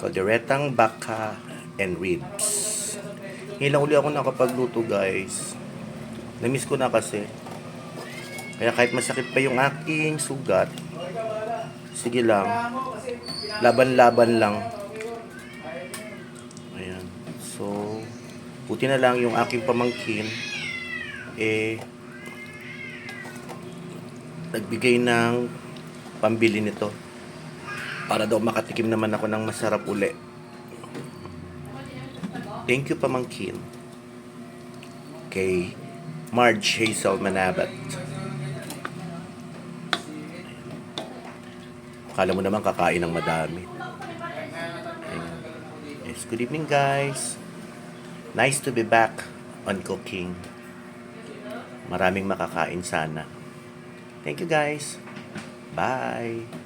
Calderetang baka and ribs. Ngayon lang uli ako nakapagluto, guys. Namiss ko na kasi. Kaya kahit masakit pa yung aking sugat, sige lang. Laban-laban lang. Ayan. So, buti na lang yung aking pamangkin, nagbigay ng pambili nito. Para daw makatikim naman ako ng masarap uli. Thank you, pamangkin. Kay Marge Hazel Manabat. Akala mo naman kakain ng madami. Ayan. Yes, good evening, guys. Nice to be back on cooking. Maraming makakain sana. Thank you, guys. Bye.